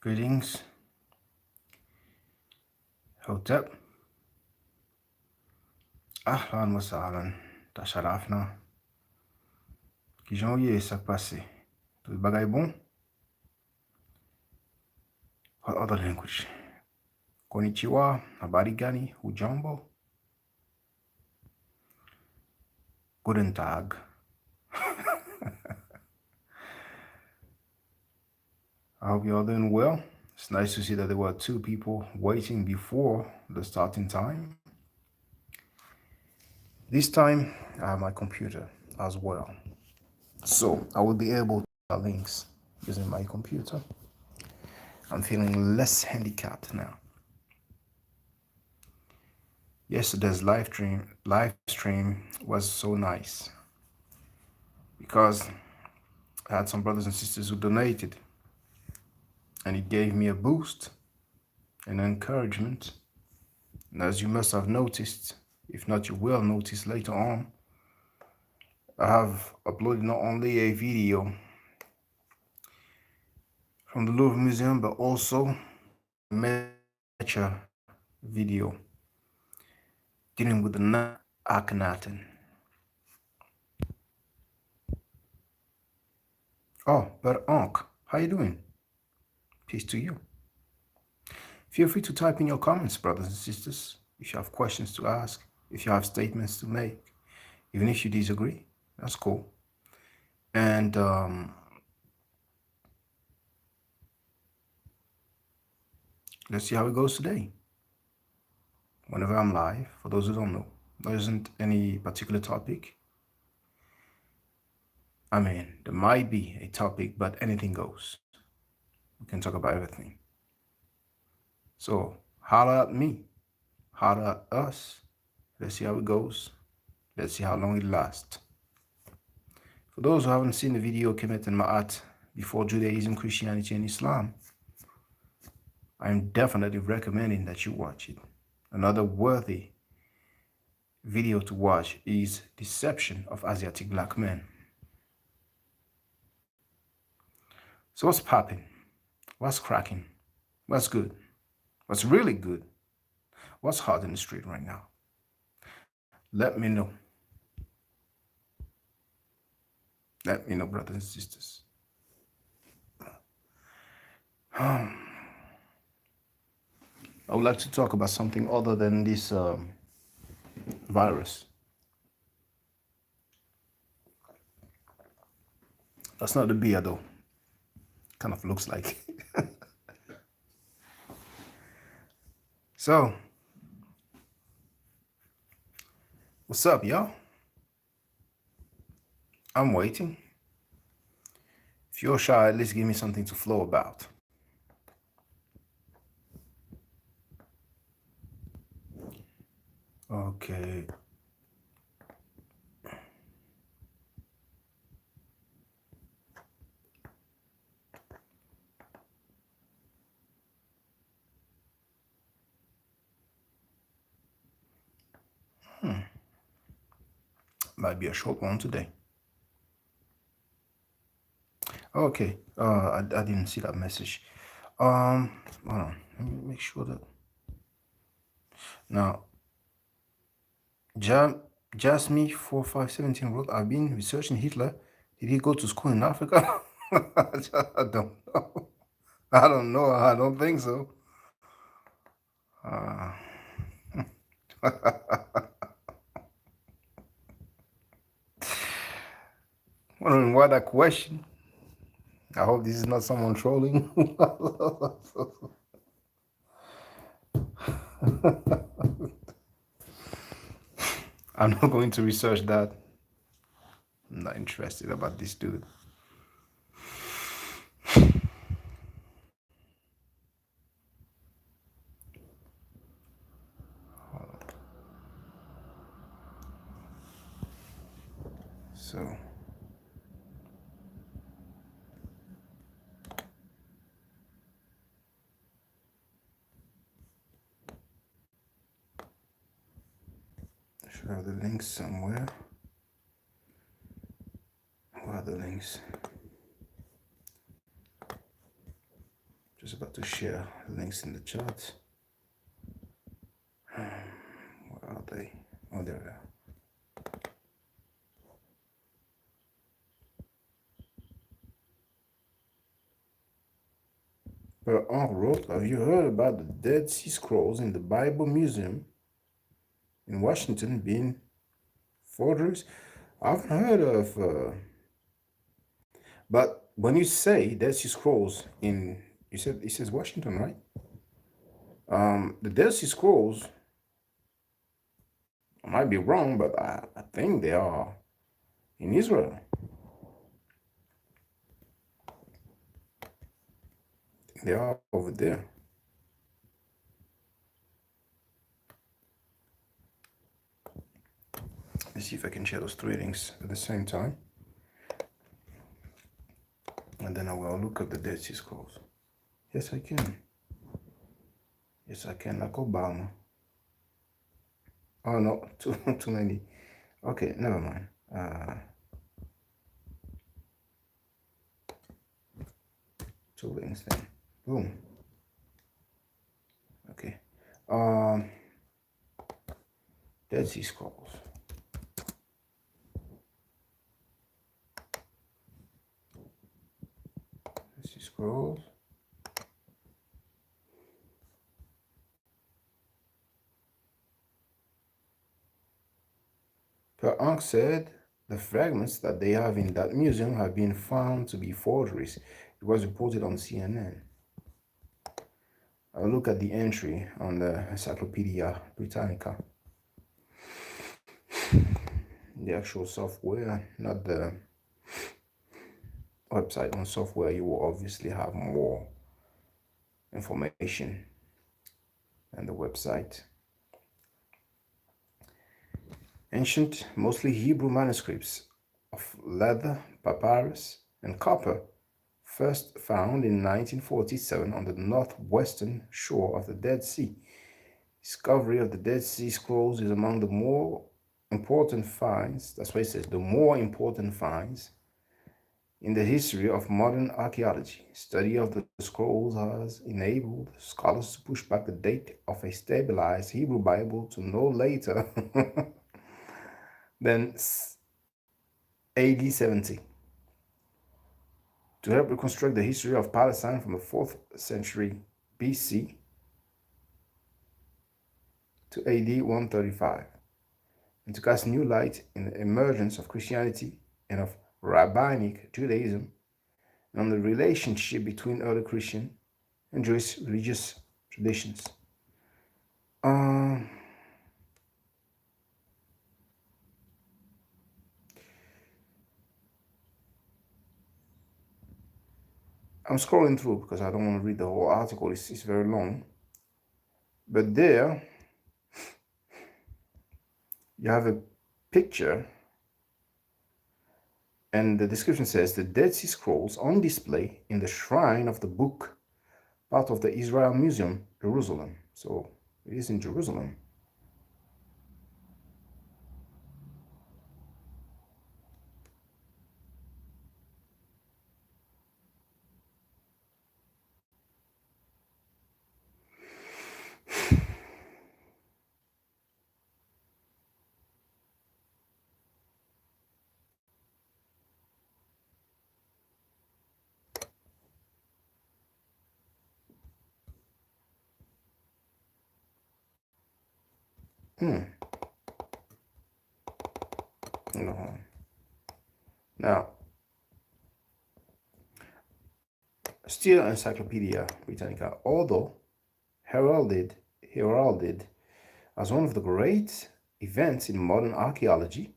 Greetings. Hotep. Ahlan wa sahlan. Tasharafna. Ki janvier ça passé. Tout le bagay bon? What other language? Konnichiwa, habari gani, hujambo, guten Tag. I hope you're all doing well. It's nice to see that there were 2 people waiting before the starting time. This time, I have my computer as well. So I will be able to share links using my computer. I'm feeling less handicapped now. Yesterday's live stream was so nice because I had some brothers and sisters who donated, and it gave me a boost and encouragement. And as you must have noticed, if not, you will notice later on, I have uploaded not only a video from the Louvre Museum, but also a miniature video dealing with the Akhenaten. Oh, but Ankh, how you doing? Peace to you. Feel free to type in your comments, brothers and sisters, if you have questions to ask, if you have statements to make, even if you disagree, that's cool. And let's see how it goes today. Whenever I'm live, for those who don't know, there isn't any particular topic. I mean, there might be a topic, but anything goes. We can talk about everything. So holler at me, holler at us. Let's see how it goes. Let's see how long it lasts. For those who haven't seen the video Kemet and Ma'at before Judaism, Christianity, and Islam, I'm definitely recommending that you watch it. Another worthy video to watch is Deception of Asiatic Black Men. So what's popping? What's cracking? What's good? What's really good? What's hot in the street right now? Let me know. Let me know, brothers and sisters. I would like to talk about something other than this virus. That's not the beer, though. Kind of looks like. So, what's up, y'all? I'm waiting. If you're shy, at least give me something to flow about. Okay. Might be a short one today. Okay. I didn't see that message. Hold on. Let me make sure that. Now, Jasmine 4517 wrote, I've been researching Hitler. Did he go to school in Africa? I don't know. I don't know. I don't think so. Wondering why that question. I hope this is not someone trolling. I'm not going to research that. I'm not interested about this dude. So, should have the links somewhere. Where are the links? Just about to share links in the chat. Where are they? Oh, there they are. But wrote, have you heard about the Dead Sea Scrolls in the Bible Museum in Washington being forgeries? I haven't heard of, but when you say Dead Sea Scrolls in, you said it says Washington, right? The Dead Sea Scrolls, I might be wrong, but I think they are in Israel. They are over there. Let's see if I can share those three links at the same time. And then I will look at the Dead Sea Scrolls. Yes, I can. Yes, I can, like Obama. Oh, no, too many. Okay, never mind. Two links then. Boom. Okay. Dead Sea Scrolls. Dead Sea Scrolls. Per Ankh said the fragments that they have in that museum have been found to be forgeries. It was reported on CNN. I'll look at the entry on the Encyclopedia Britannica. The actual software, not the website. On software, you will obviously have more information than the website. Ancient, mostly Hebrew manuscripts of leather, papyrus, and copper, first found in 1947 on the northwestern shore of the Dead Sea. Discovery of the Dead Sea Scrolls is among the more important finds, that's why it says the more important finds in the history of modern archaeology. Study of the scrolls has enabled scholars to push back the date of a stabilized Hebrew Bible to no later than AD 70 to help reconstruct the history of Palestine from the 4th century BC to AD 135, and to cast new light in the emergence of Christianity and of Rabbinic Judaism, and on the relationship between early Christian and Jewish religious traditions. I'm scrolling through because I don't want to read the whole article. It's very long. But there, you have a picture, and the description says the Dead Sea Scrolls on display in the Shrine of the Book, part of the Israel Museum, Jerusalem. So it is in Jerusalem. No. Now, still Encyclopedia Britannica, although heralded as one of the great events in modern archaeology,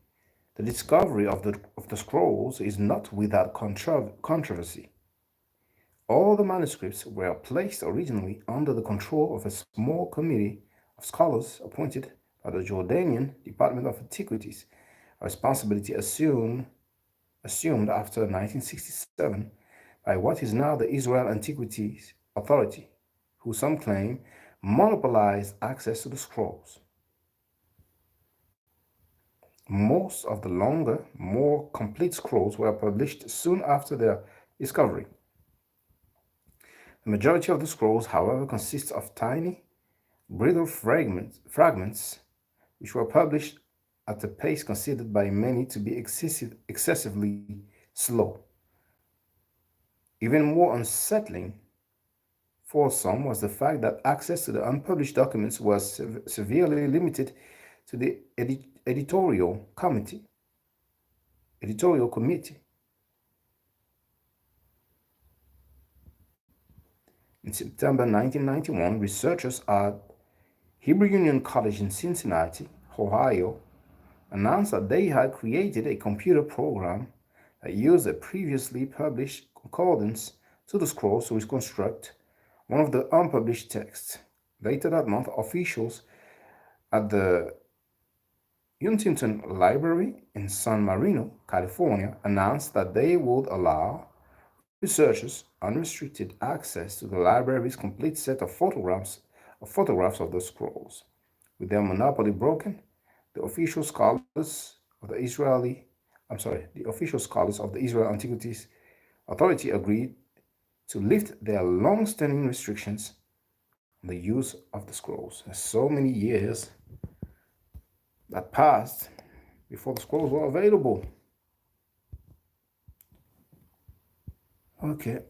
the discovery of the scrolls is not without controversy. All the manuscripts were placed originally under the control of a small committee of scholars appointed by the Jordanian Department of Antiquities, a responsibility assumed after 1967 by what is now the Israel Antiquities Authority, who some claim monopolized access to the scrolls. Most of the longer, more complete scrolls were published soon after their discovery. The majority of the scrolls, however, consists of tiny, brittle fragments which were published at a pace considered by many to be excessively slow. Even more unsettling for some was the fact that access to the unpublished documents was severely limited to the editorial committee. In September 1991, researchers at Hebrew Union College in Cincinnati, Ohio, announced that they had created a computer program that used a previously published concordance to the scrolls to reconstruct one of the unpublished texts. Later that month, officials at the Huntington Library in San Marino, California, announced that they would allow researchers unrestricted access to the library's complete set of photographs of the scrolls. With their monopoly broken, the official scholars of the Israel Antiquities Authority agreed to lift their long-standing restrictions on the use of the scrolls. There's so many years that passed before the scrolls were available. Okay.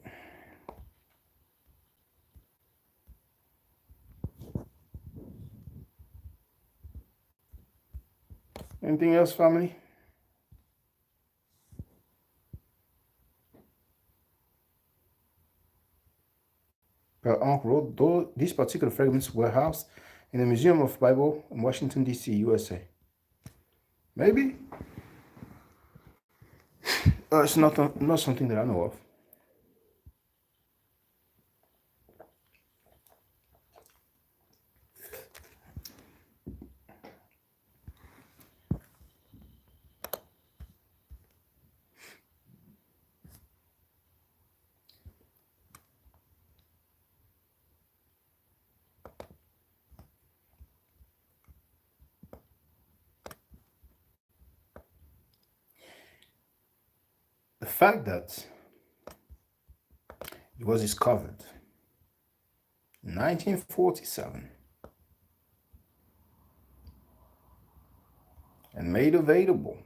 Anything else, family? Uncle wrote, though these particular fragments were housed in the Museum of Bible in Washington, D.C., USA. Maybe. It's not something that I know of. The fact that it was discovered in 1947 and made available.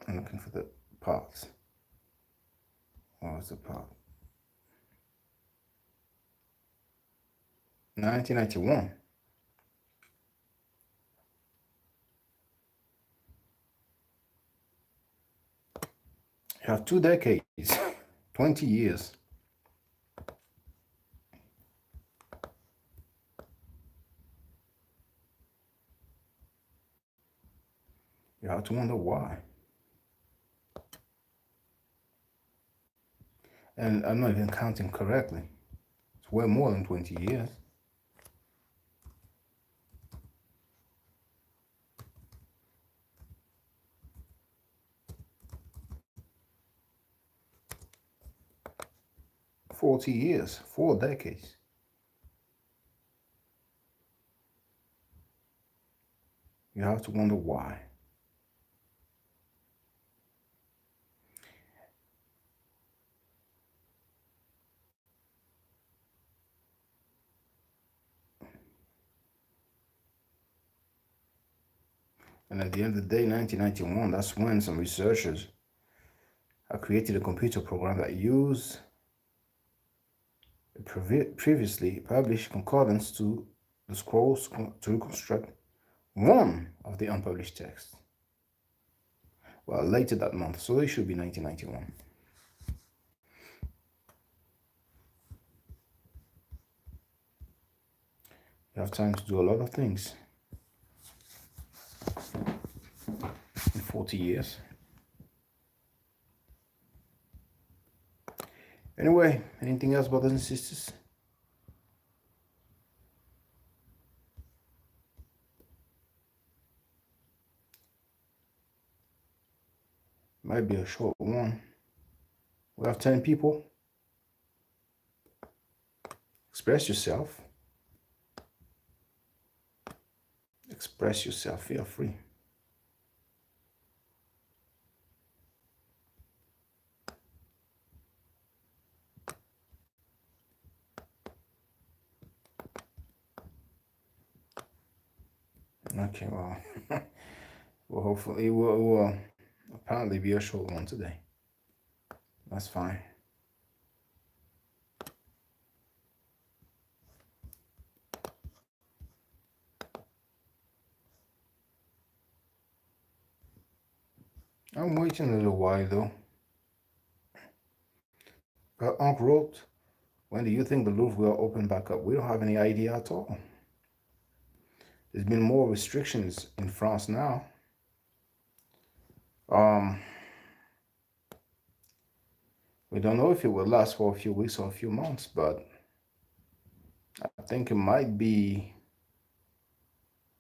I'm looking for the parts. What was the part? 1991. You have 2 decades, 20 years. You have to wonder why. And I'm not even counting correctly. It's way more than 20 years. $40 years, 4 decades. You have to wonder why. And at the end of the day, 1991, that's when some researchers have created a computer program that used a previously published concordance to the scrolls to reconstruct one of the unpublished texts. Well, later that month, so it should be 1991. You have time to do a lot of things in 40 years. Anyway, anything else, brothers and sisters? Might be a short one. We have 10 people. Express yourself. Express yourself. Feel free. Okay, well, well, hopefully it will apparently be a short one today. That's fine. I'm waiting a little while though. Uncle wrote, when do you think the Louvre will open back up? We don't have any idea at all. There's been more restrictions in France now. Um, we don't know if it will last for a few weeks or a few months, but I think it might be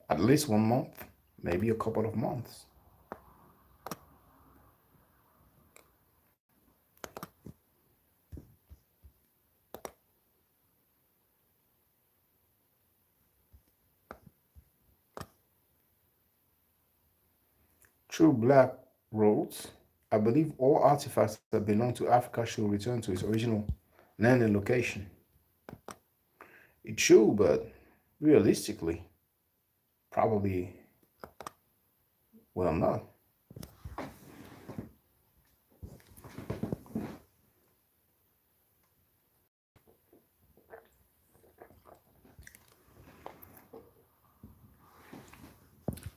at least 1 month, maybe a couple of months. True Black wrote, I believe all artifacts that belong to Africa should return to its original land and location. It should, but realistically, probably will not.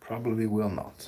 Probably will not.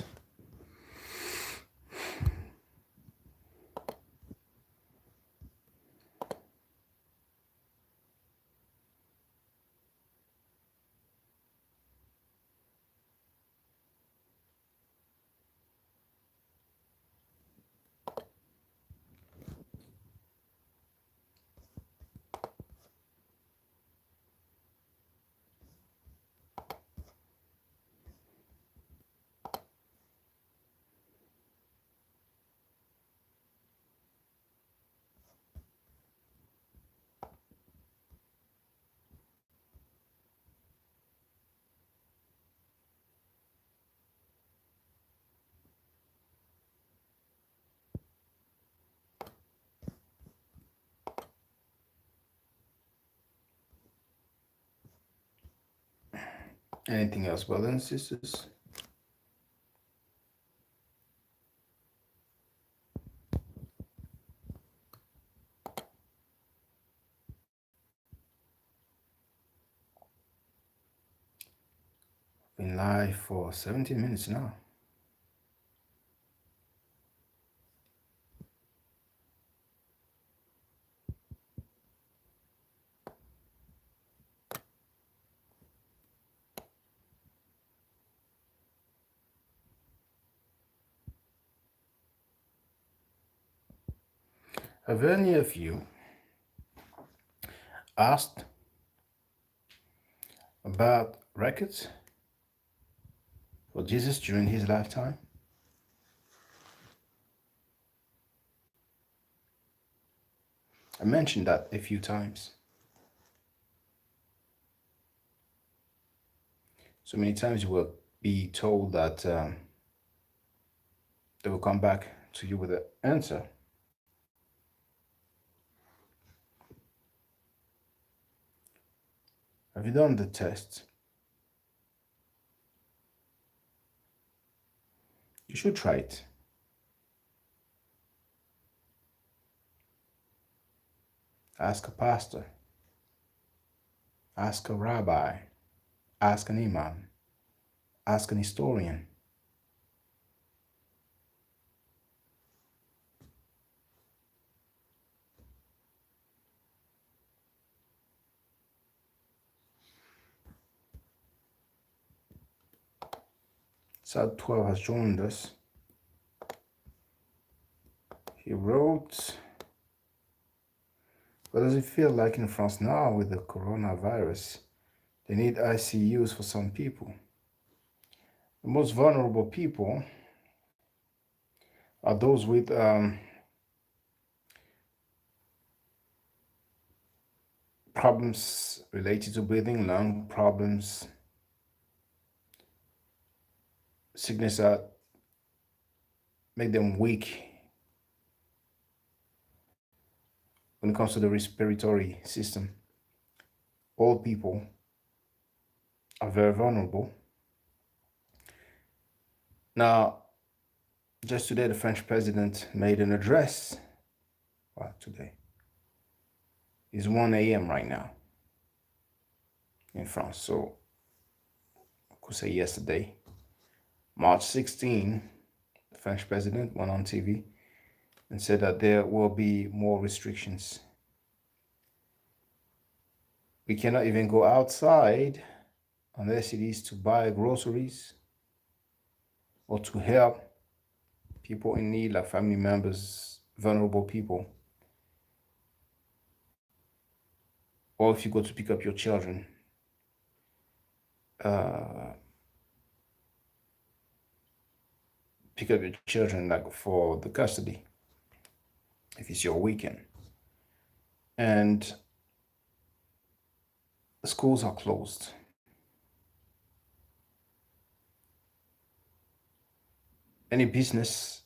Anything else, brothers and sisters? Been live for 17 minutes now. Have any of you asked about records for Jesus during his lifetime? I mentioned that a few times. So many times you will be told that they will come back to you with an answer. Have you done the test? You should try it. Ask a pastor, ask a rabbi, ask an imam, ask an historian. Sad 12 has joined us. He wrote, what does it feel like in France now with the coronavirus? They need ICUs for some people. The most vulnerable people are those with problems related to breathing, lung problems, sickness that make them weak when it comes to the respiratory system. Old people are very vulnerable. Now, just today, the French president made an address. Well, today is 1 a.m. right now in France. So I could say yesterday, March 16, the French president went on TV and said that there will be more restrictions. We cannot even go outside unless it is to buy groceries or to help people in need, like family members, vulnerable people, or if you go to pick up your children. Uh, Pick up your children like for the custody if it's your weekend. And the schools are closed. Any business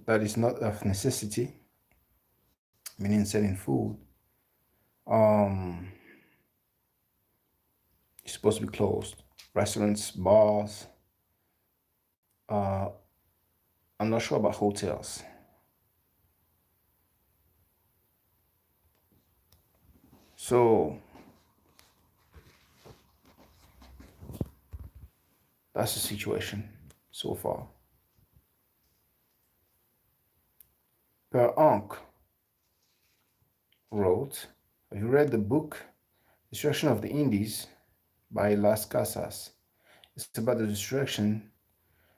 that is not of necessity, meaning selling food, um, is supposed to be closed. Restaurants, bars. Uh, I'm not sure about hotels. So that's the situation so far. Per Ankh wrote, have you read the book Destruction of the Indies by Las Casas? It's about the destruction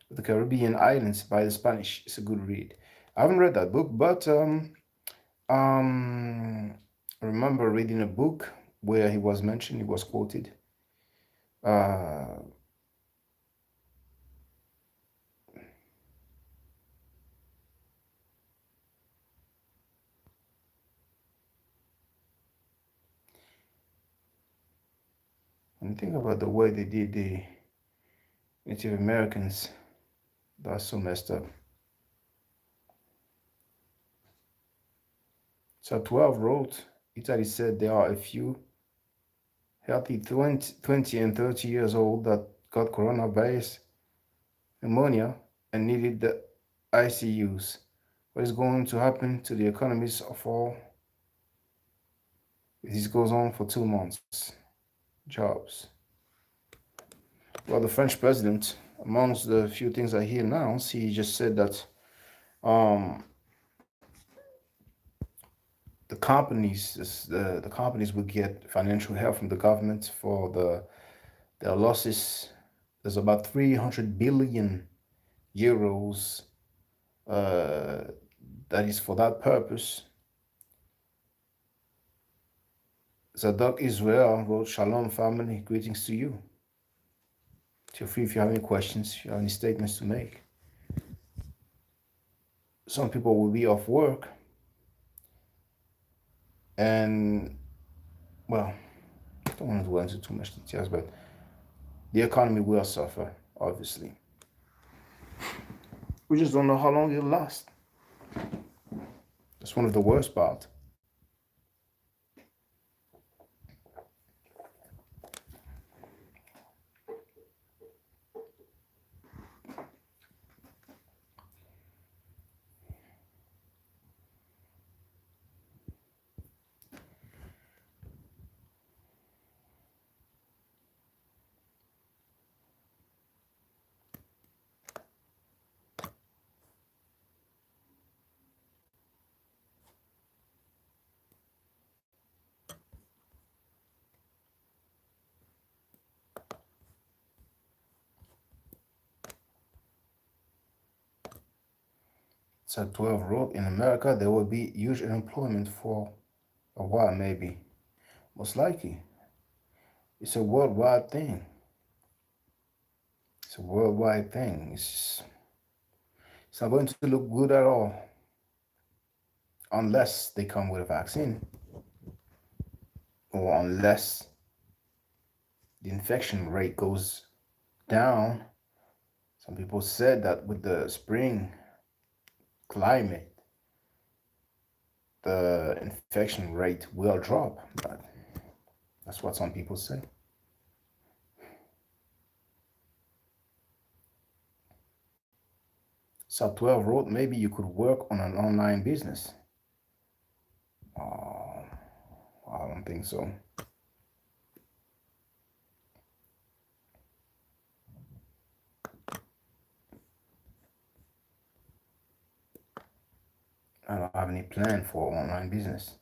of the Caribbean islands by the Spanish. It's a good read. I haven't read that book, but I remember reading a book where he was mentioned, he was quoted. Uh, when you think about the way they did the Native Americans, that's so messed up. So 12 wrote, Italy said there are a few healthy 20 and 30 years old that got coronavirus pneumonia and needed the ICUs. What is going to happen to the economies of all if this goes on for 2 months? Jobs. Well, the French president, amongst the few things I hear now, he just said that um, the companies will get financial help from the government for their losses. There's about 300 billion euros uh, that is for that purpose. Zadok Israel wrote, Shalom family, greetings to you. Feel free if you have any questions, if you have any statements to make. Some people will be off work and, well, I don't want to go into too much details, but the economy will suffer, obviously. We just don't know how long it'll last. That's one of the worst parts. So 12 wrote, in America, there will be huge unemployment for a while, maybe. Most likely. It's a worldwide thing. It's a worldwide thing. It's not going to look good at all unless they come with a vaccine or unless the infection rate goes down. Some people said that with the spring climate, the infection rate will drop, but that's what some people say. So 12 wrote maybe you could work on an online business. Uh, I don't think so. I don't have any plan for online business.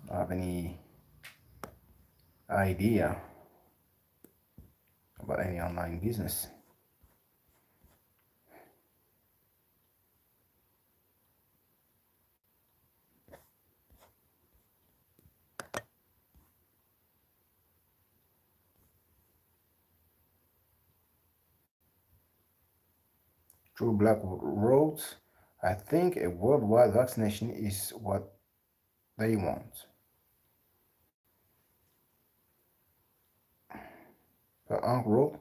I don't have any idea about any online business. True Black wrote, I think a worldwide vaccination is what they want. But Uncle wrote,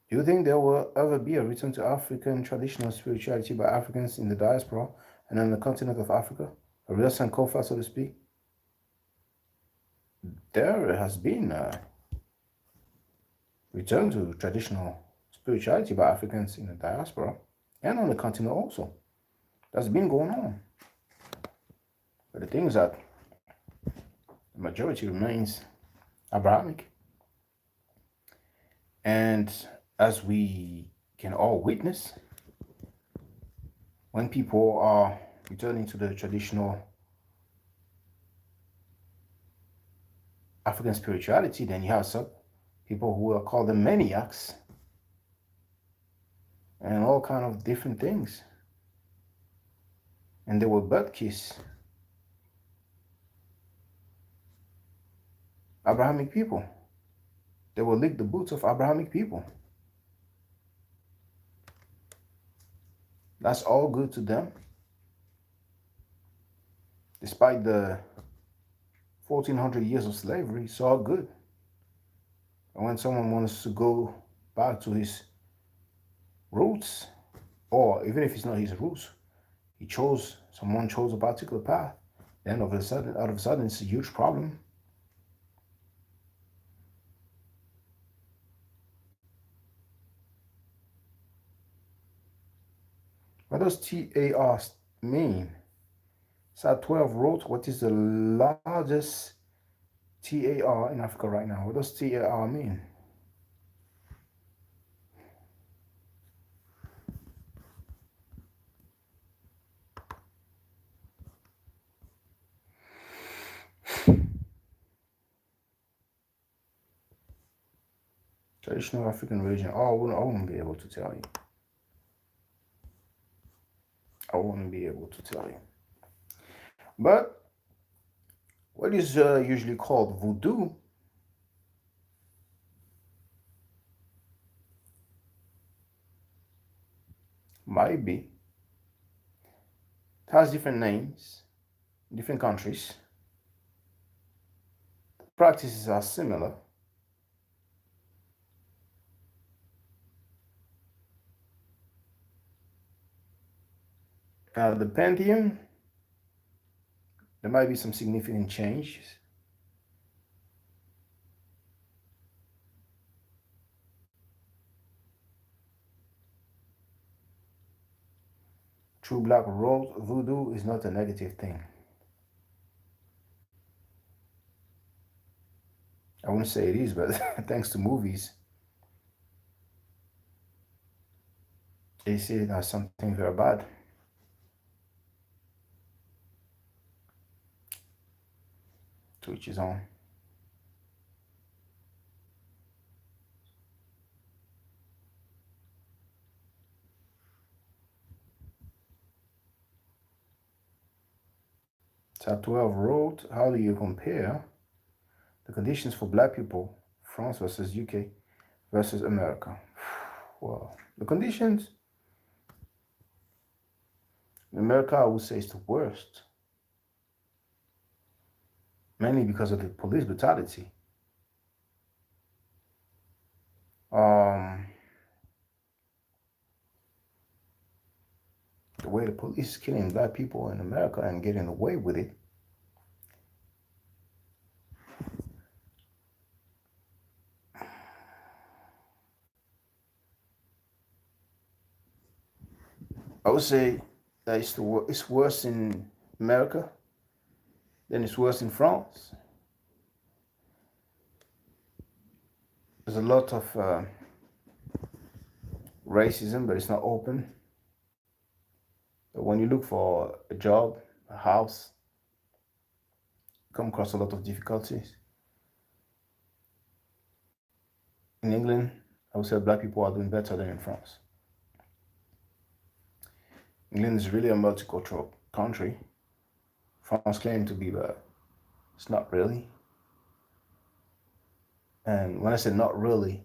do you think there will ever be a return to African traditional spirituality by Africans in the diaspora and on the continent of Africa? A real Sankofa, so to speak? There has been a return to traditional spirituality by Africans in the diaspora and on the continent also. That's been going on. But the thing is that the majority remains Abrahamic. And as we can all witness, when people are returning to the traditional African spirituality, then you have some people who are called the maniacs and all kind of different things. And they will butt kiss Abrahamic people. They will lick the boots of Abrahamic people. That's all good to them. Despite the 1400 years of slavery, it's all good. And when someone wants to go back to his roots, or even if it's not his roots, someone chose a particular path, then all of a sudden, it's a huge problem. What does TAR mean? Sat 12 wrote, what is the largest TAR in Africa right now? What does TAR mean? Traditional African religion. Oh, I wouldn't be able to tell you. I wouldn't be able to tell you. But what is usually called voodoo might be. It has different names, different countries. Practices are similar. The pantheon, there might be some significant changes. True Black wrote, voodoo is not a negative thing. I wouldn't say it is, but thanks to movies, they see it as something very bad. To each his own. Tab 12 wrote, how do you compare the conditions for black people, France versus UK versus America? Well, the conditions in America, I would say, is the worst. Mainly because of the police brutality. The way the police is killing black people in America and getting away with it. I would say that it's worse in America than it's worse in France. There's a lot of racism, but it's not open. But when you look for a job, a house, you come across a lot of difficulties. In England, I would say black people are doing better than in France. England is really a multicultural country. France claims to be, but it's not really. And when I say not really,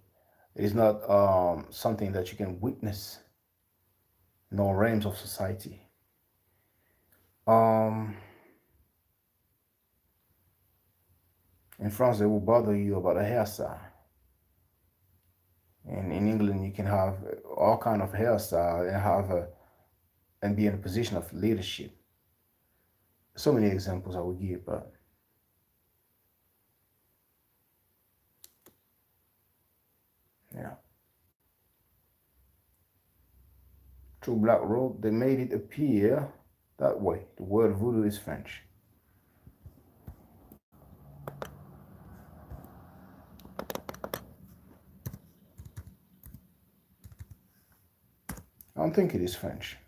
it is not something that you can witness in all realms of society. Um, in France, they will bother you about a hairstyle. And in England, you can have all kind of hairstyle and and be in a position of leadership. So many examples I would give, but yeah. Through Black Road, they made it appear that way. The word voodoo is French. I don't think it is French.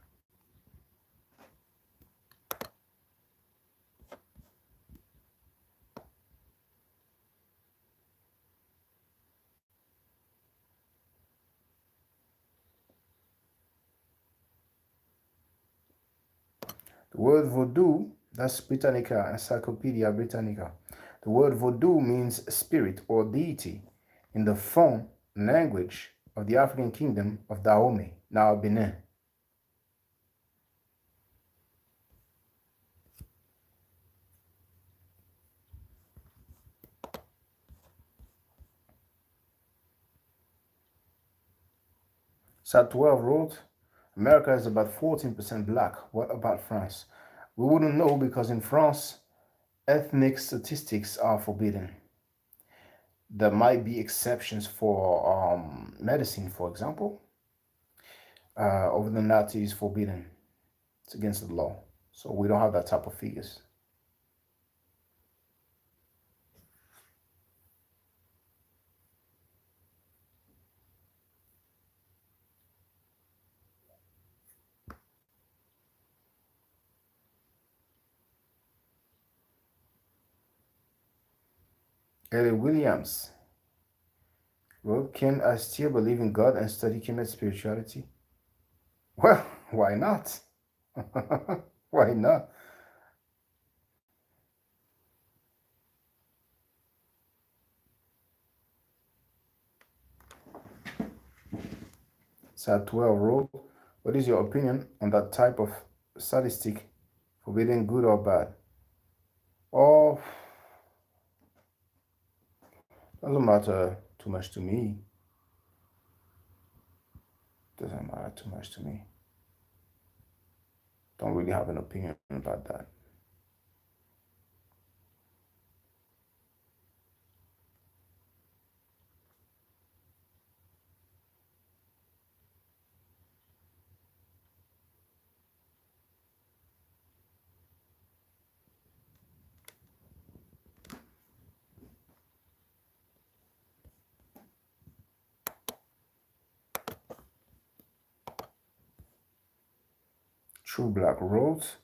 The word voodoo, that's Britannica, Encyclopedia Britannica. The word voodoo means spirit or deity in the Fon language of the African kingdom of Dahomey, now Benin. Sat 12 wrote, America is about 14% black. What about France? We wouldn't know because in France, ethnic statistics are forbidden. There might be exceptions for medicine, for example. Over the Nazi is forbidden. It's against the law. So we don't have that type of figures. Ellie Williams wrote, Can I still believe in God and study Kemet spirituality? Well, why not? Why not? Sad 12 wrote, What is your opinion on that type of statistic forbidding good or bad? Oh, doesn't matter too much to me. Doesn't matter too much to me. Don't really have an opinion about that. True Black wrote,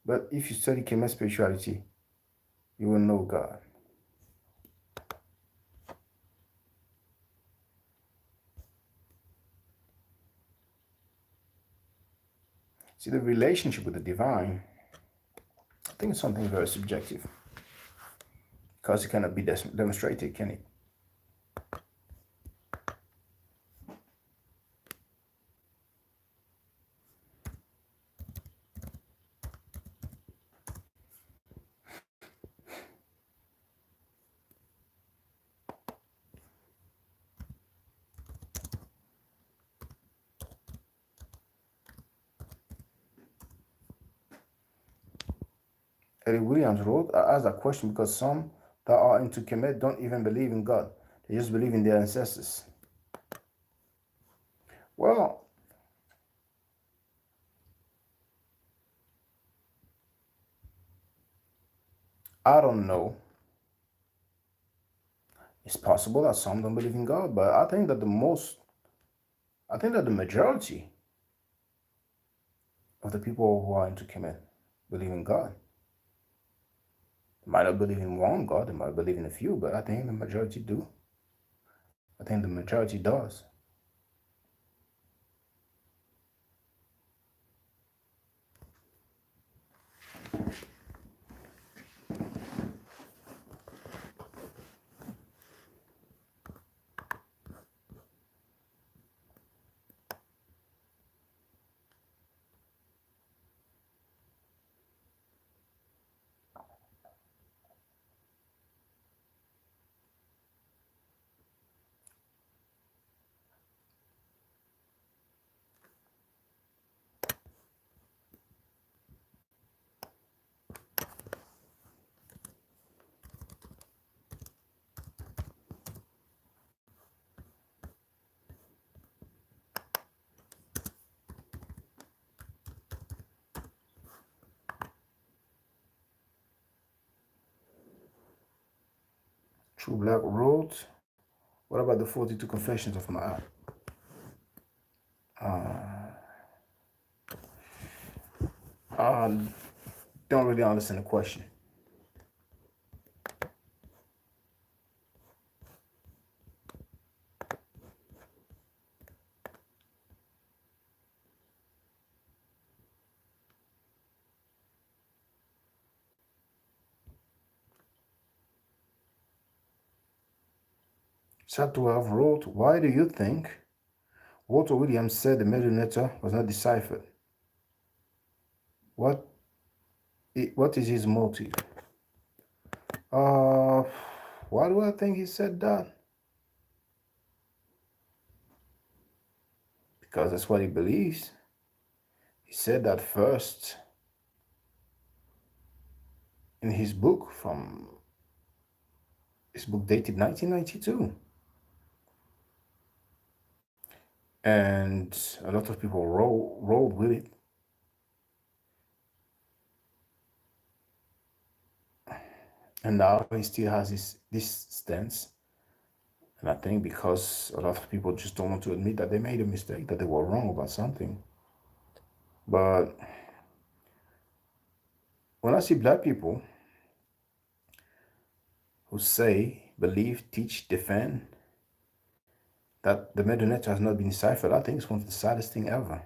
but if you study Kemet spirituality, you will know God. See, the relationship with the divine, I think it's something very subjective because it cannot be demonstrated, can it? Eddie Williams wrote, I asked that question because some that are into Kemet don't even believe in God. They just believe in their ancestors. Well, I don't know. It's possible that some don't believe in God, but I think that the majority of the people who are into Kemet believe in God. They might not believe in one God, they might believe in a few, but I think the majority do. I think the majority does. True Black wrote, what about the 42 Confessions of Ma'at? Uh, I don't really understand the question. Satu wrote, why do you think Walter Williams said the Medunetter was not deciphered? What what is his motive? Uh, why do I think he said that? Because that's what he believes. He said that first in his book dated 1992. And a lot of people rolled with it. And now he still has this stance. And I think because a lot of people just don't want to admit that they made a mistake, that they were wrong about something. But when I see black people who say, believe, teach, defend that the Medunet has not been deciphered, I think it's one of the saddest thing ever.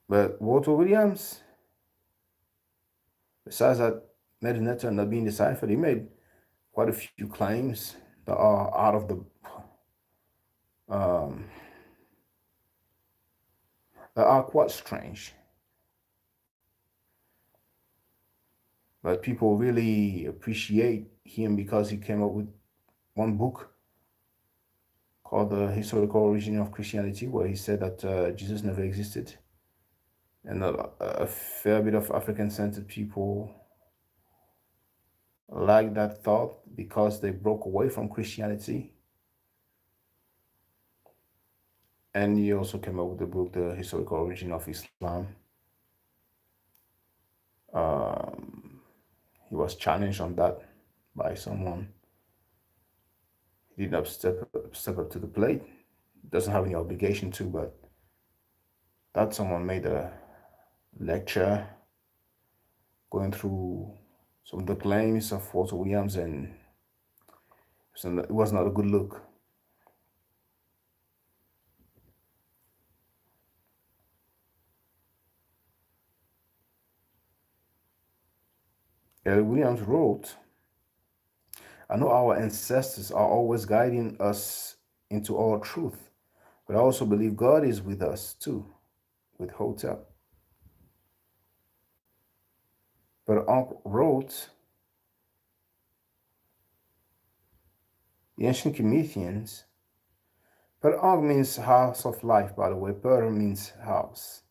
But Walter Williams, besides that Medunet not being deciphered, he made quite a few claims that are out of the um, that are quite strange. But people really appreciate him because he came up with one book called The Historical Origin of Christianity, where he said that Jesus never existed. And a fair bit of African-centered people like that thought because they broke away from Christianity. And he also came up with the book, The Historical Origin of Islam. Um, he was challenged on that by someone. He did not step up to the plate. Doesn't have any obligation to, but that someone made a lecture going through some of the claims of Walter Williams, and it was not a good look. Williams wrote, I know our ancestors are always guiding us into all truth, but I also believe God is with us too, with Hotep. But Unc wrote, the ancient Comethiones, but Ankh means house of life, by the way. Per means house.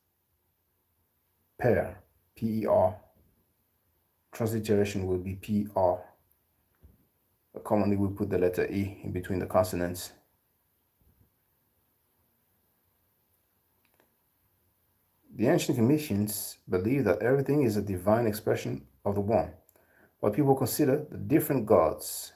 Per, P-E-R. Transliteration will be P-R. Commonly, we put the letter E in between the consonants. The ancient Commissions believe that everything is a divine expression of the One. What people consider the different gods.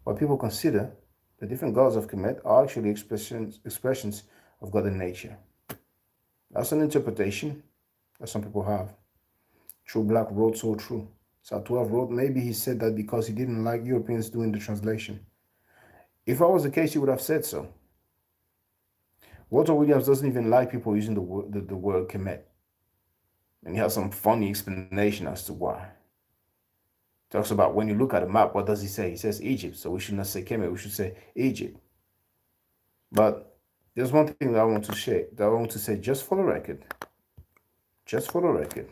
What people consider the different gods of Kemet are actually expressions of God in nature. That's an interpretation that some people have. True Black wrote so true. So 12 wrote, maybe he said that because he didn't like Europeans doing the translation. If that was the case, he would have said so. Walter Williams doesn't even like people using the word Kemet. And he has some funny explanation as to why. Talks about when you look at a map, what does he say? He says Egypt. So we should not say Kemet, we should say Egypt. But there's one thing that I want to share, that I want to say just for the record. Just for the record.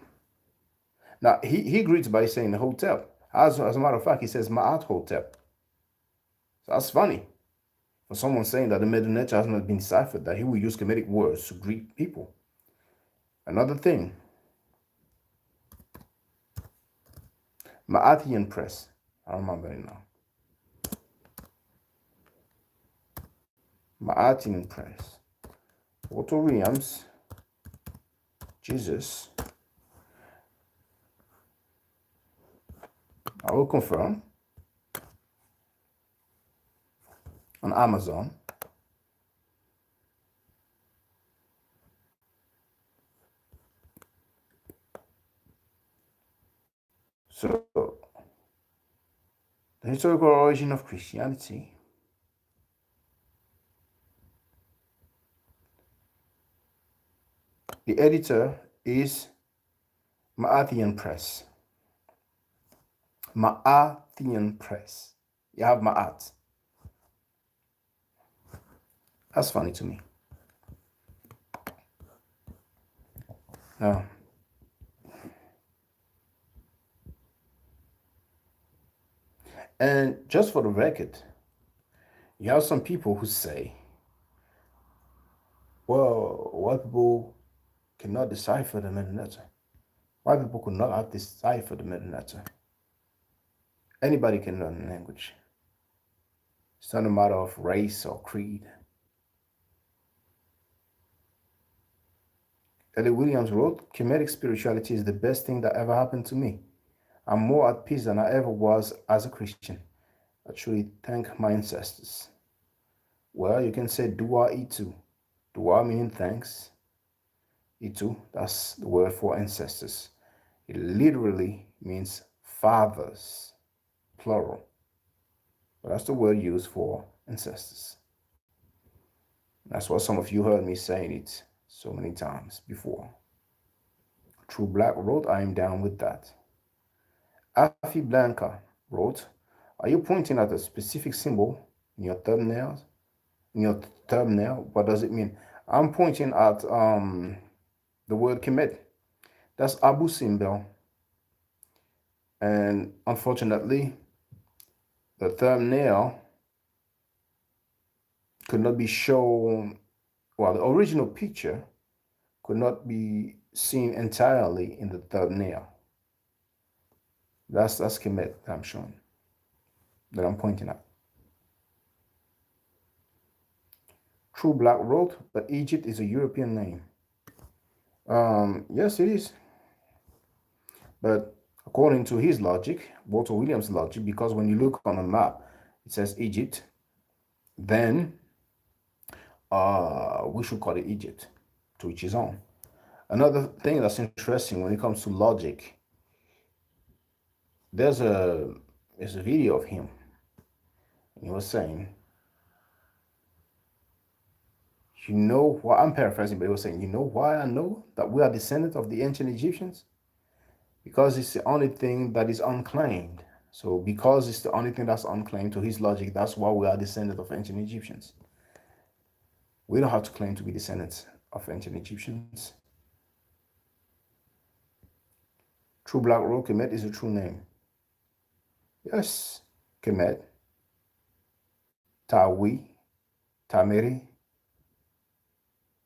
Now, he greets by saying hotel. As a matter of fact, he says Ma'at Hotel. So that's funny. For someone saying that the Middle Nature has not been deciphered, that he will use Kemetic words to greet people. Another thing, Ma'atian Press. I remember it now. Ma'atian Press. Walter Williams, Jesus. I will confirm. On Amazon. So, the historical origin of Christianity. The editor is Ma'atian Press. Ma'atian Press. You have Ma'at. That's funny to me. Now, and just for the record, you have some people who say, well, white people cannot decipher the metanature. White people could not have deciphered the metanature. Anybody can learn a language. It's not a matter of race or creed. Ellie Williams wrote, Kemetic spirituality is the best thing that ever happened to me. I'm more at peace than I ever was as a Christian. I truly thank my ancestors. Well, you can say dua itu. Dua meaning thanks. Itu, that's the word for ancestors. It literally means fathers, plural. But that's the word used for ancestors. That's what some of you heard me saying it so many times before. True Black wrote, I am down with that. Afi Blanca wrote, are you pointing at a specific symbol in your thumbnail? What does it mean? I'm pointing at the word Kemet. That's Abu Simbel. And unfortunately, the thumbnail could not be shown, well, the original picture could not be seen entirely in the thumbnail. That's Kemet that I'm showing, that I'm pointing at. True Black wrote, but Egypt is a European name. Yes, it is. But according to his logic, Walter Williams' logic, because when you look on a map, it says Egypt, then we should call it Egypt, to each his own. Another thing that's interesting when it comes to logic, there's a video of him. And he was saying, you know why, I'm paraphrasing, but he was saying, you know why I know that we are descendants of the ancient Egyptians? Because it's the only thing that is unclaimed. So because it's the only thing that's unclaimed, to his logic, that's why we are descendants of ancient Egyptians. We don't have to claim to be descendants of ancient Egyptians. True Black wrote, Kemet is a true name. Yes, Kemet, Tawi, Tamiri.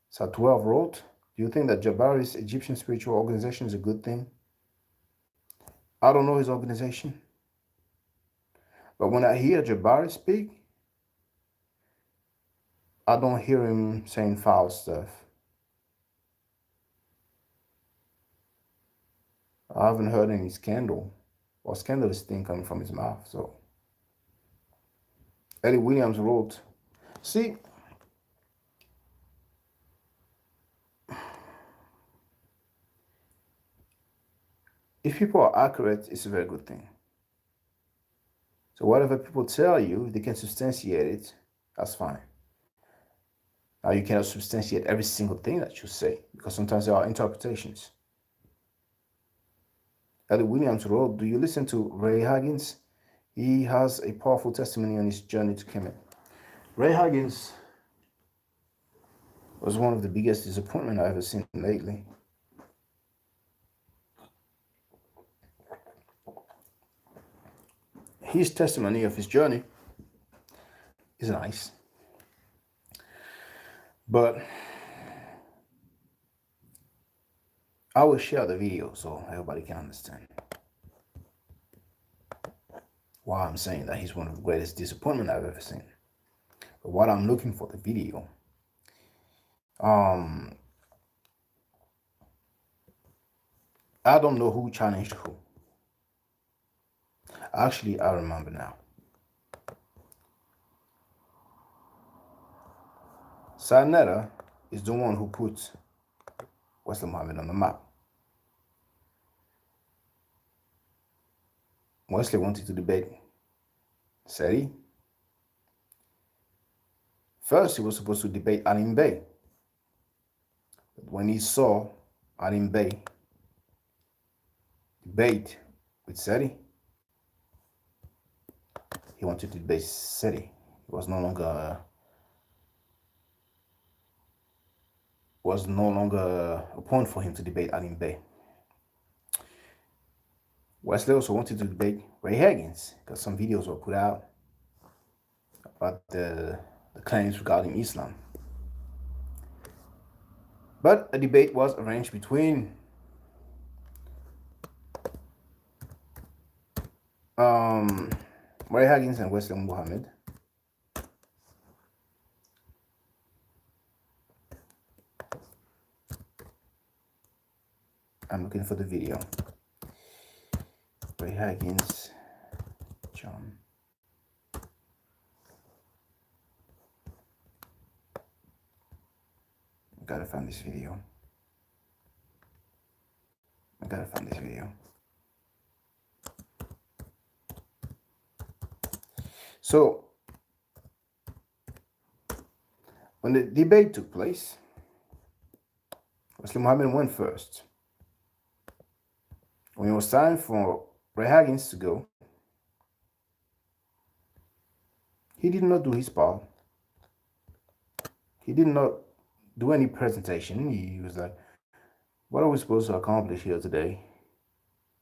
So 12 wrote, do you think that Jabari's Egyptian spiritual organization is a good thing? I don't know his organization. But when I hear Jabari speak, I don't hear him saying foul stuff. I haven't heard any scandal or scandalous thing coming from his mouth. So Eddie Williams wrote, see, if people are accurate, it's a very good thing. So whatever people tell you, they can substantiate it, that's fine. Now you cannot substantiate every single thing that you say because sometimes there are interpretations. Eddie Williams wrote, do you listen to Ray Haggins? He has a powerful testimony on his journey to Kemet. Ray Haggins was one of the biggest disappointments I've ever seen lately. His testimony of his journey is nice, but I will share the video so everybody can understand why I'm saying that he's one of the greatest disappointments I've ever seen. But what I'm looking for the video, I don't know who challenged who. Actually, I remember now. Sanetta is the one who put Wesley Muhammad on the map. Wesley wanted to debate Seti. First, he was supposed to debate Alim Bey. But when he saw Alim Bey debate with Seti, he wanted to debate Seti. It was no longer a point for him to debate Alim Bey. Wesley also wanted to debate Ray Higgins because some videos were put out about the claims regarding Islam. But a debate was arranged between Ray Higgins and Wesley Muhammad. I'm looking for the video. Ray Higgins, John. I gotta find this video. So, when the debate took place, Wesley Muhammad went first. When it was time for Ray Higgins to go, he did not do his part. He did not do any presentation. He was like, what are we supposed to accomplish here today?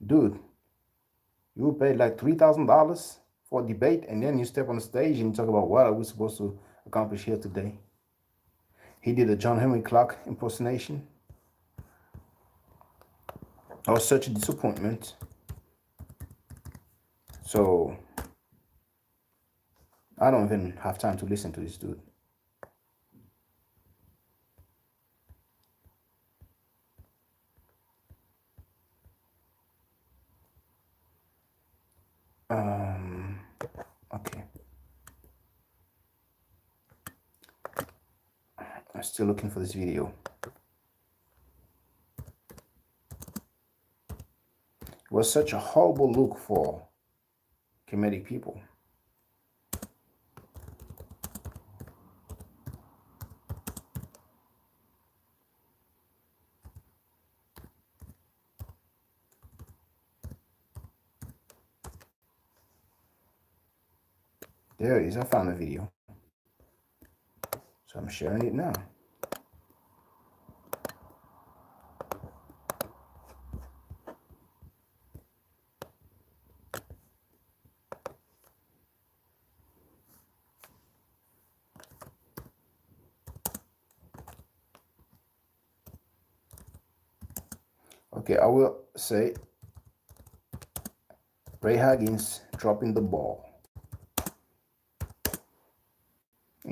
Dude, you paid like $3,000 for a debate and then you step on the stage and talk about what are we supposed to accomplish here today? He did a John Henry Clark impersonation. I was such a disappointment. So I don't even have time to listen to this dude. Okay. I'm still looking for this video. It was such a horrible look for Kemetic people. There it is. I found the video. So I'm sharing it now. Okay, I will say Ray Higgins dropping the ball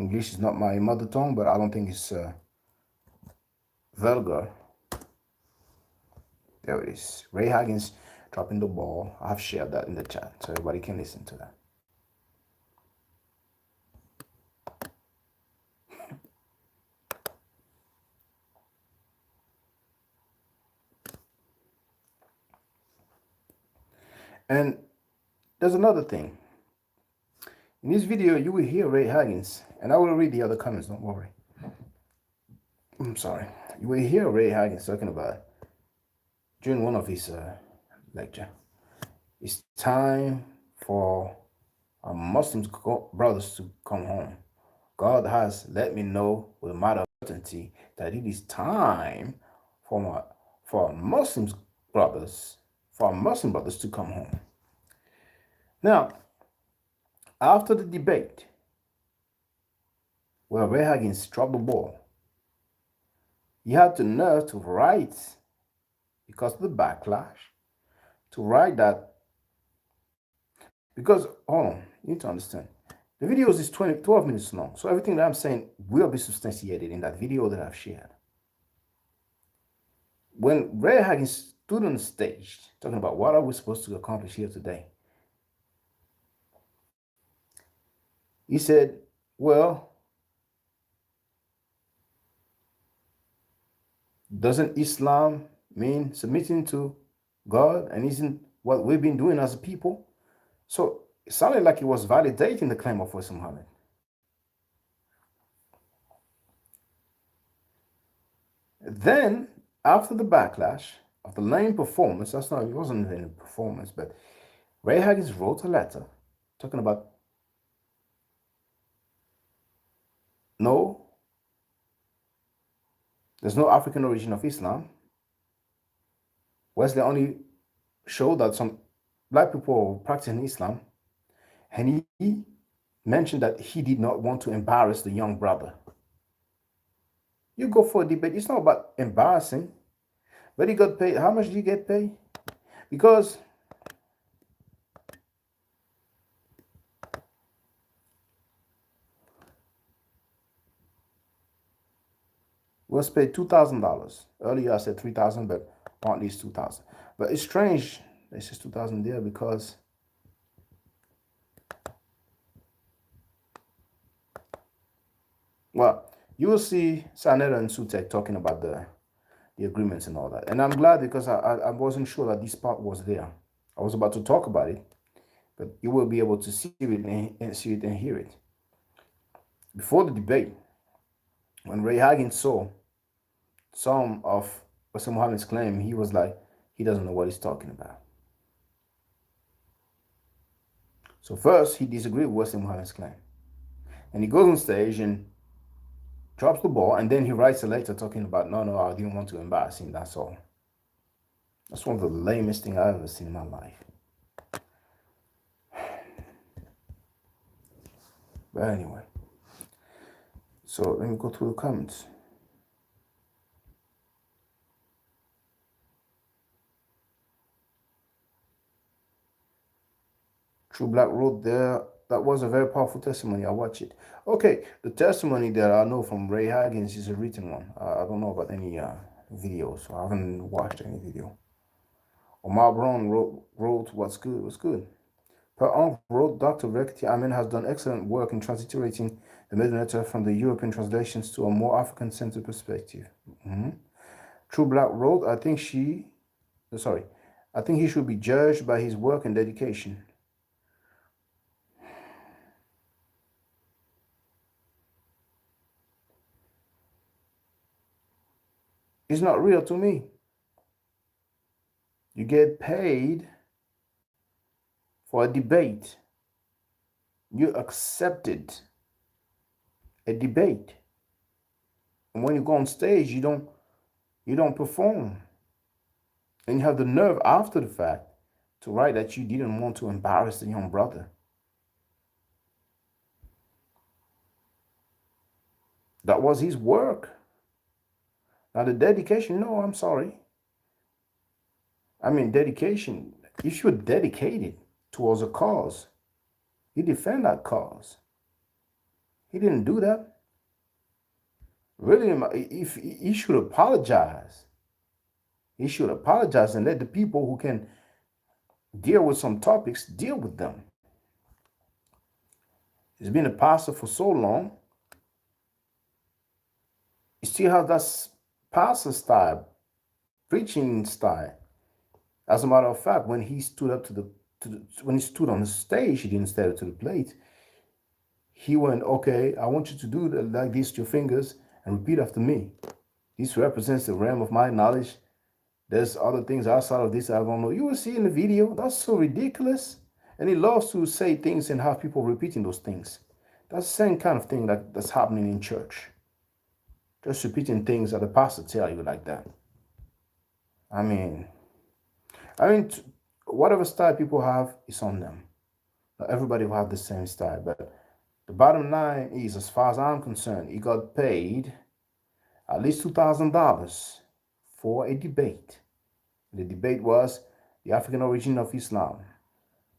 English is not my mother tongue, but I don't think it's vulgar. There it is. Ray Higgins dropping the ball. I've shared that in the chat so everybody can listen to that. And there's another thing. In this video, you will hear Ray Higgins, and I will read the other comments, don't worry. I'm sorry. You will hear Ray Higgins talking about during one of his lecture. It's time for our Muslim brothers to come home. God has let me know with a matter of certainty that it is time for our Muslim brothers to come home. Now, after the debate, where Ray Higgins dropped the ball, he had the nerve to write, because of the backlash, to write that, because, hold on, you need to understand, the video is 12 minutes long, so everything that I'm saying will be substantiated in that video that I've shared. When Ray Higgins stood on the stage talking about what are we supposed to accomplish here today, he said, well, doesn't Islam mean submitting to God, and isn't what we've been doing as a people? So it sounded like he was validating the claim of Prophet Muhammad. Then, after the backlash of the lame performance, it wasn't even a performance, but Ray Higgins wrote a letter talking about, no, there's no African origin of Islam. Wesley only showed that some black people were practicing Islam, and he mentioned that he did not want to embarrass the young brother. You go for a debate, it's not about embarrassing, but he got paid. How much did he get paid? Because was paid $2,000. Earlier I said $3,000, but apparently it's $2,000. But it's strange it's just $2,000 there, because well, you will see Sanetta and Sutek talking about the agreements and all that. And I'm glad, because I wasn't sure that this part was there. I was about to talk about it, but you will be able to see it and hear it. Before the debate, when Ray Higgins saw some of Prophet Muhammad's claim, he was like, he doesn't know what he's talking about. So first, he disagreed with Prophet Muhammad's claim. And he goes on stage and drops the ball, and then he writes a letter talking about, no, I didn't want to embarrass him, that's all. That's one of the lamest things I've ever seen in my life. But anyway, so let me go through the comments. True Black wrote there, that was a very powerful testimony. I watch it. Okay, the testimony that I know from Ray Higgins is a written one. I don't know about any videos. So I haven't watched any video. Omar Brown wrote what's good. Per Uncle wrote, Dr. Rekti Amin has done excellent work in transliterating the Middle Letter from the European translations to a more African-centered perspective. True Black wrote, I think he should be judged by his work and dedication. It's not real to me. You get paid for a debate. You accepted a debate. And when you go on stage, you don't perform. And you have the nerve after the fact to write that you didn't want to embarrass the young brother. That was his work. Now the dedication, no, I'm sorry. I mean, dedication, if you're dedicated towards a cause, you defend that cause. He didn't do that. Really, if he should apologize, he should apologize and let the people who can deal with some topics deal with them. He's been a pastor for so long. He still has that pastor style, preaching style. As a matter of fact, when he stood up when he stood on the stage, he didn't step to the plate. He went, okay, I want you to do like this to your fingers and repeat after me. This represents the realm of my knowledge. There's other things outside of this I don't know. You will see in the video. That's so ridiculous. And he loves to say things and have people repeating those things. That's the same kind of thing that's happening in church. Just repeating things that the pastor tell you like that. I mean, whatever style people have is on them. Not everybody will have the same style, but the bottom line is, as far as I'm concerned, he got paid at least $2,000 for a debate. The debate was the African origin of Islam.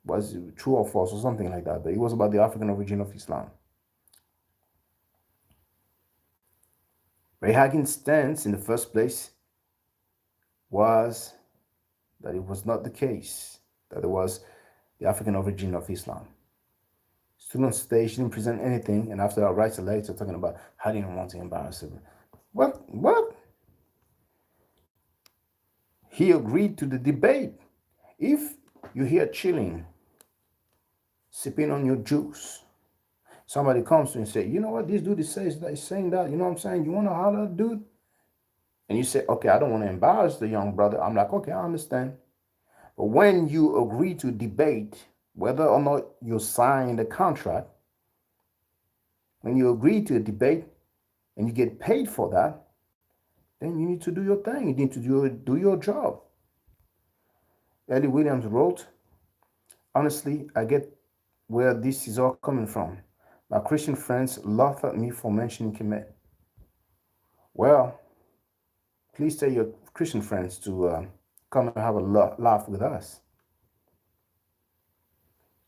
Was it true or false or something like that? But it was about the African origin of Islam. Ray Hagen's stance in the first place was that it was not the case, that it was the African origin of Islam. Stood on stage, didn't present anything, and after that writes a letter talking about how didn't want to embarrass him. What? He agreed to the debate. If you're here chilling, sipping on your juice, somebody comes to you and say, you know what, this dude is saying that, you know what I'm saying? You want to holler at dude? And you say, okay, I don't want to embarrass the young brother. I'm like, okay, I understand. But when you agree to debate, whether or not you sign the contract, when you agree to a debate and you get paid for that, then you need to do your thing. You need to do your job. Eddie Williams wrote, honestly, I get where this is all coming from. My Christian friends laugh at me for mentioning Kemet. Well, please tell your Christian friends to come and have a laugh with us.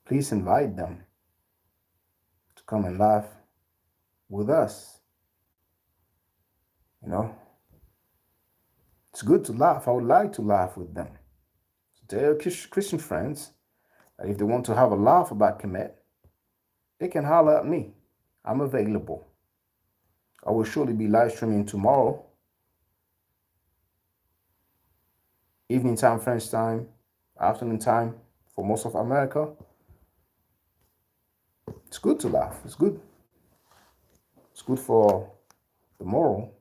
Please invite them to come and laugh with us. You know, it's good to laugh. I would like to laugh with them. So tell your Christian friends that if they want to have a laugh about Kemet, they can holler at me. I'm available. I will surely be live streaming tomorrow, evening time, French time, afternoon time for most of America. It's good to laugh. It's good. It's good for the moral.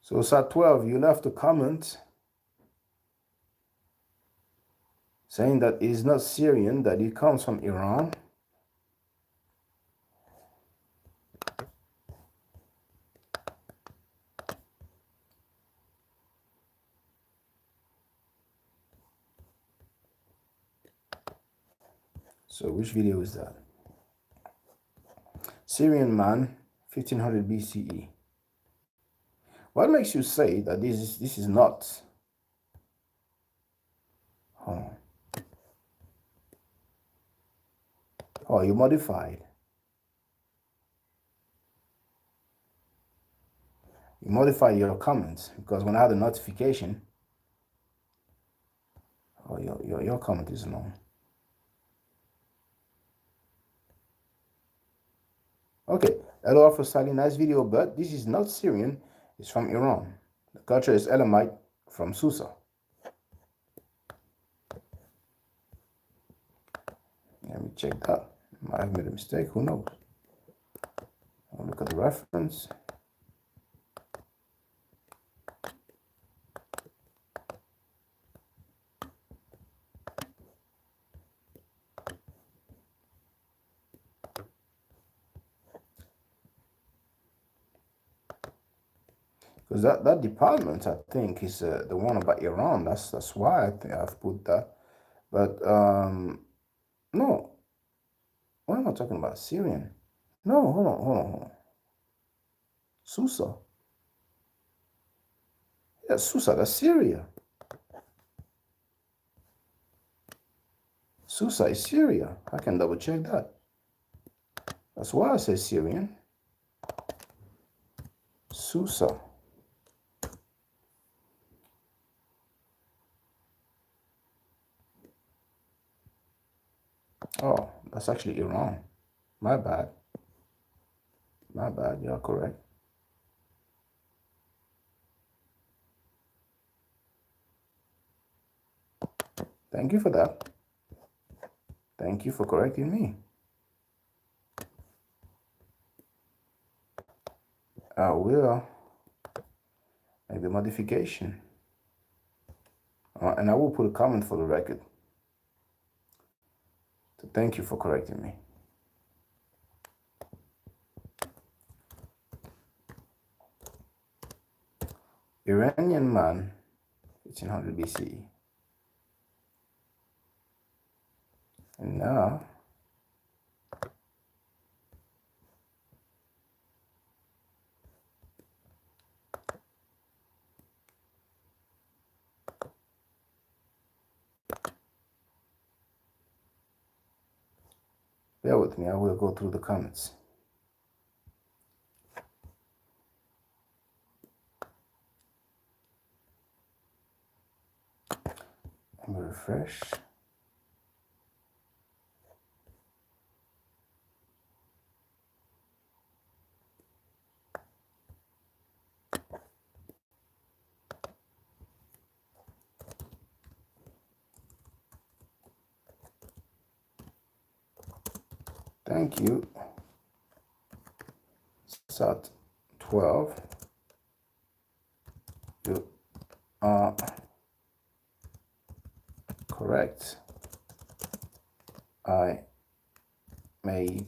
So Sat 12, you left a comment saying that it is not Syrian, that it comes from Iran. So which video is that? Syrian man, 1500 BCE. What makes you say that this is not? Oh, you modified. You modify your comments because when I had a notification, oh, your comment is long. Okay, hello Alpha Sally, nice video, but this is not Syrian, it's from Iran. The culture is Elamite from Susa. Let me check that. I might have made a mistake, who knows? I'll look at the reference. Because that department, I think, is the one about Iran. That's why I think I've put that. But no, what am I talking about? Syrian? No, hold on. Susa. Yeah, Susa, that's Syria. Susa is Syria. I can double check that. That's why I say Syrian. Susa. Oh, that's actually Iran. My bad. My bad. You're correct. Thank you for that. Thank you for correcting me. I will make the modification. And I will put a comment for the record. So thank you for correcting me. Iranian man, 1500 BCE. And now, bear with me, I will go through the comments. Let me refresh. Thank you. Sat 12. You are correct. I made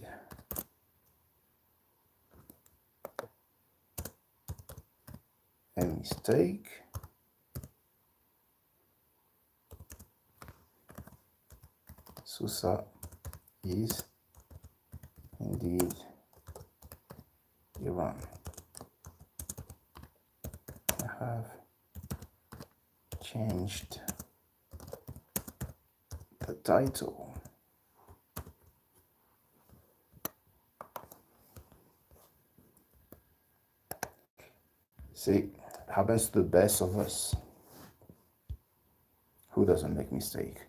a mistake. Susa is indeed Iran. I have changed the title. See, it happens to the best of us. Who doesn't make mistake?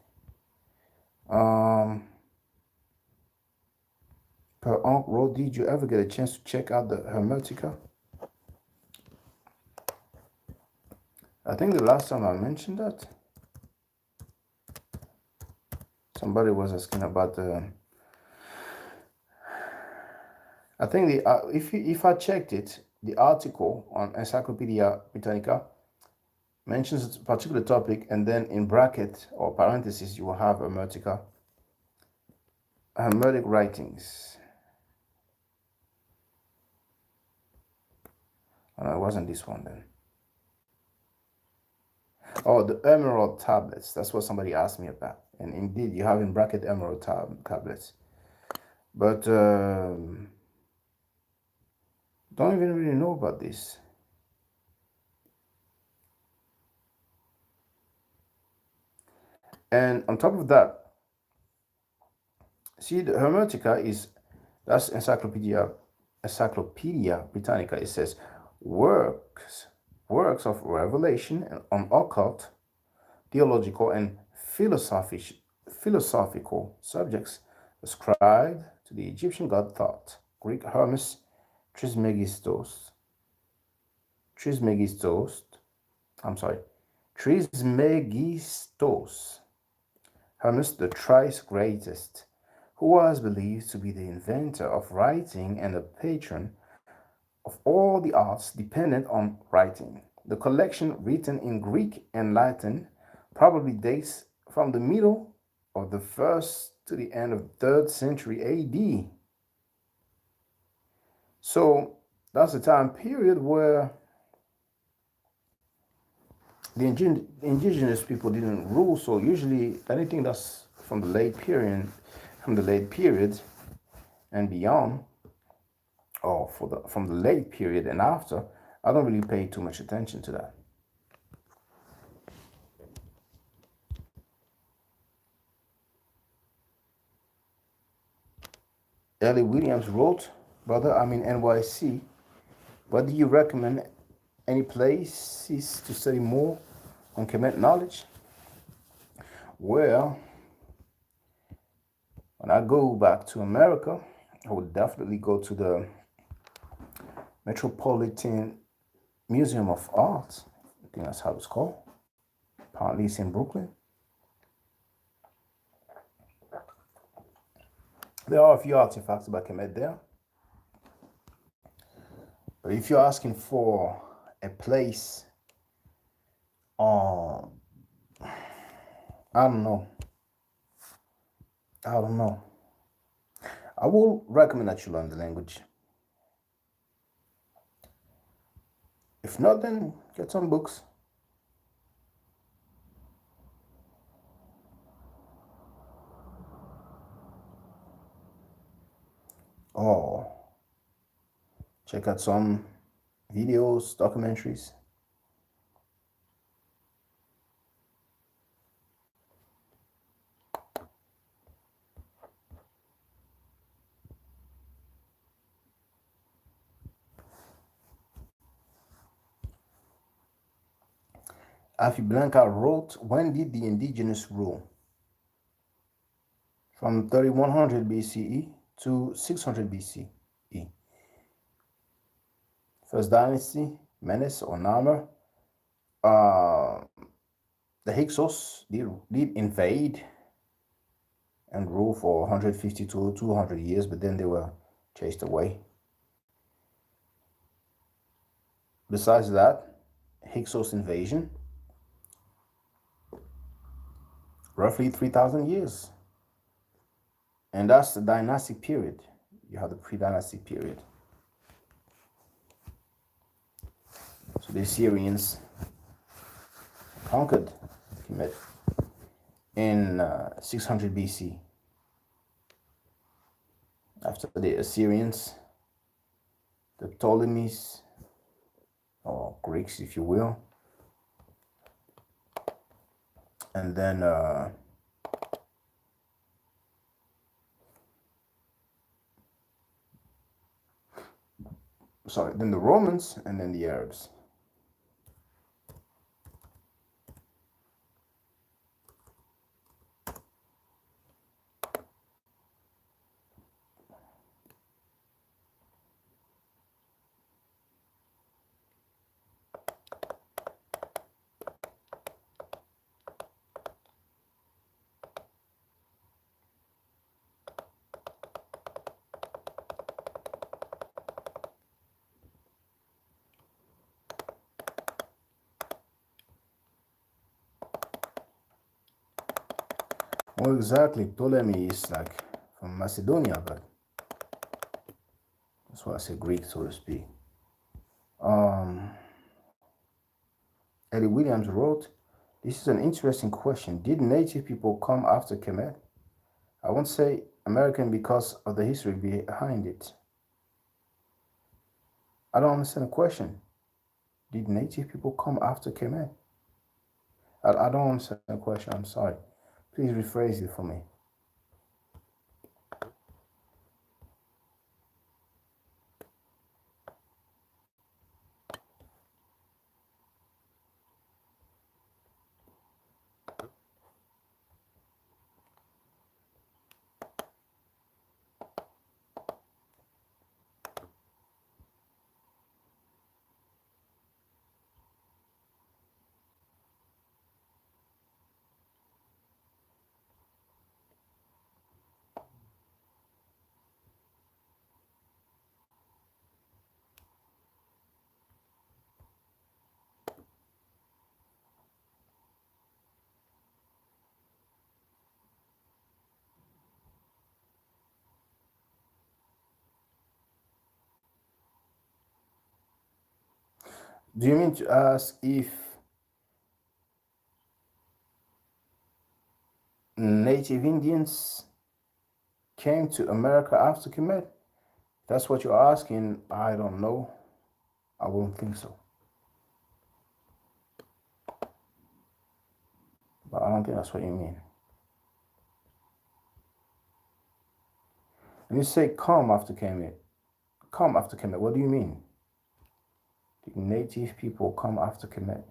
Per Uncle, did you ever get a chance to check out the Hermetica? I think the last time I mentioned that, somebody was asking about the. I think the if I checked it, the article on Encyclopedia Britannica mentions a particular topic, and then in bracket or parentheses you will have Hermetica, Hermetic writings. Oh, no, it wasn't this one then. Oh, the emerald tablets. That's what somebody asked me about. And indeed, you have in bracket emerald tablets. But don't even really know about this. And on top of that, see, the Hermetica that's Encyclopedia Britannica. It says works of revelation on occult, theological, and philosophical subjects ascribed to the Egyptian god Thoth, Greek Hermes Trismegistos. Trismegistos. Hermes the thrice greatest, who was believed to be the inventor of writing and the patron of all the arts dependent on writing. The collection, written in Greek and Latin, probably dates from the middle of the 1st to the end of the 3rd century AD. So that's the time period where the indigenous people didn't rule, so usually anything that's from the late period and beyond, or from the late period and after, I don't really pay too much attention to that. Ellie Williams wrote, "Brother, I'm in NYC. What do you recommend? Any places to study more on Kemet knowledge?" Well, when I go back to America, I would definitely go to the Metropolitan Museum of Art. I think that's how it's called. Apparently, it's in Brooklyn. There are a few artifacts about Kemet there. But if you're asking for a place, um, I don't know. I don't know. I will recommend that you learn the language. If not, then get some books. Or check out some videos, documentaries. Afi Blanca wrote, "When did the indigenous rule?" From 3100 BCE to 600 BCE. First dynasty, Menes or Narmer. Uh, the Hyksos did invade and rule for 150 to 200 years, but then they were chased away. Besides that, Hyksos invasion, roughly 3,000 years. And that's the dynastic period. You have the pre-dynastic period. So the Assyrians conquered Kemet in 600 BC. After the Assyrians, the Ptolemies, or Greeks, if you will, and then then the Romans, and then the Arabs. Well, exactly. Ptolemy is like from Macedonia, but that's why I say Greek, so to speak. Um, Eddie Williams wrote, "This is an interesting question. Did native people come after Kemet? I won't say American because of the history behind it." I don't understand the question. Did native people come after Kemet? I don't understand the question. I'm sorry. Please rephrase it for me. Do you mean to ask if native Indians came to America after Kemet? That's what you're asking. I don't know. I wouldn't think so. But I don't think that's what you mean. When you say come after Kemet, what do you mean? Did native people come after Kemet?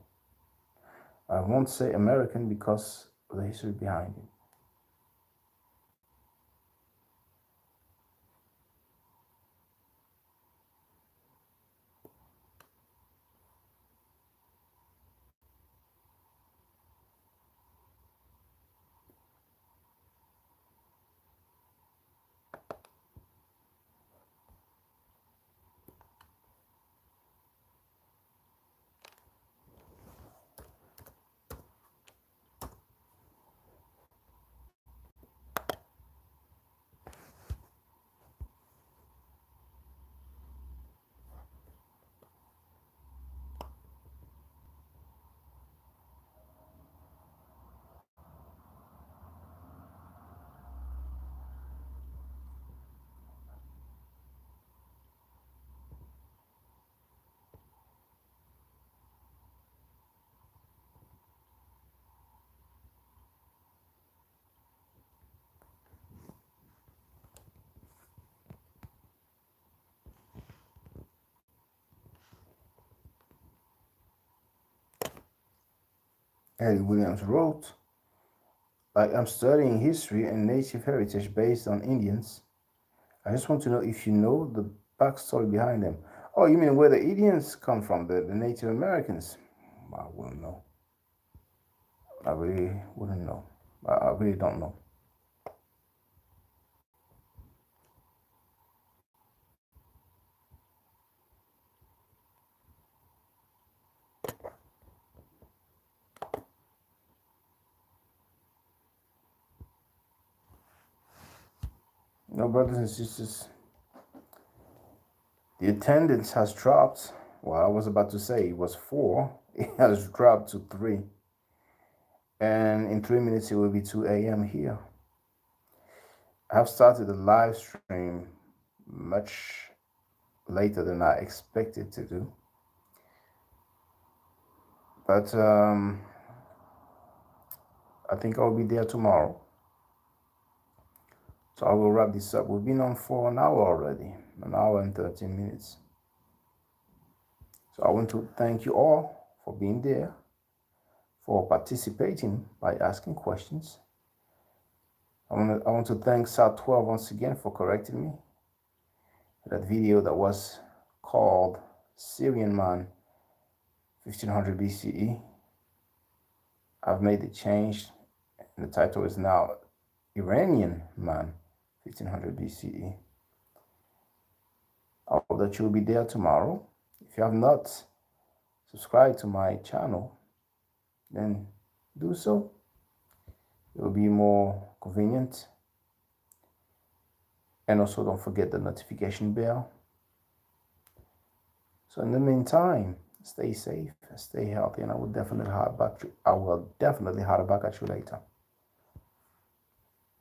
I won't say American because of the history behind it. Eddie Williams wrote, like I'm studying history and native heritage based on Indians. I just want to know if you know the backstory behind them. Oh, you mean where the Indians come from, the Native Americans? I wouldn't know. I really wouldn't know. I really don't know. No, brothers and sisters, the attendance has dropped. Well, I was about to say it was 4. It has dropped to 3. And in 3 minutes, it will be 2 a.m. here. I have started the live stream much later than I expected to do. But I think I'll be there tomorrow. So I will wrap this up. We've been on for an hour already, an hour and 13 minutes. So I want to thank you all for being there, for participating by asking questions. I want to thank South12 once again for correcting me. That video that was called Syrian Man 1500 BCE. I've made the change, and the title is now Iranian Man 1500 BCE. I hope that you'll be there tomorrow. If you have not subscribed to my channel, then do so. It will be more convenient. And also don't forget the notification bell. So in the meantime, stay safe, stay healthy, and I will definitely holler back at you later.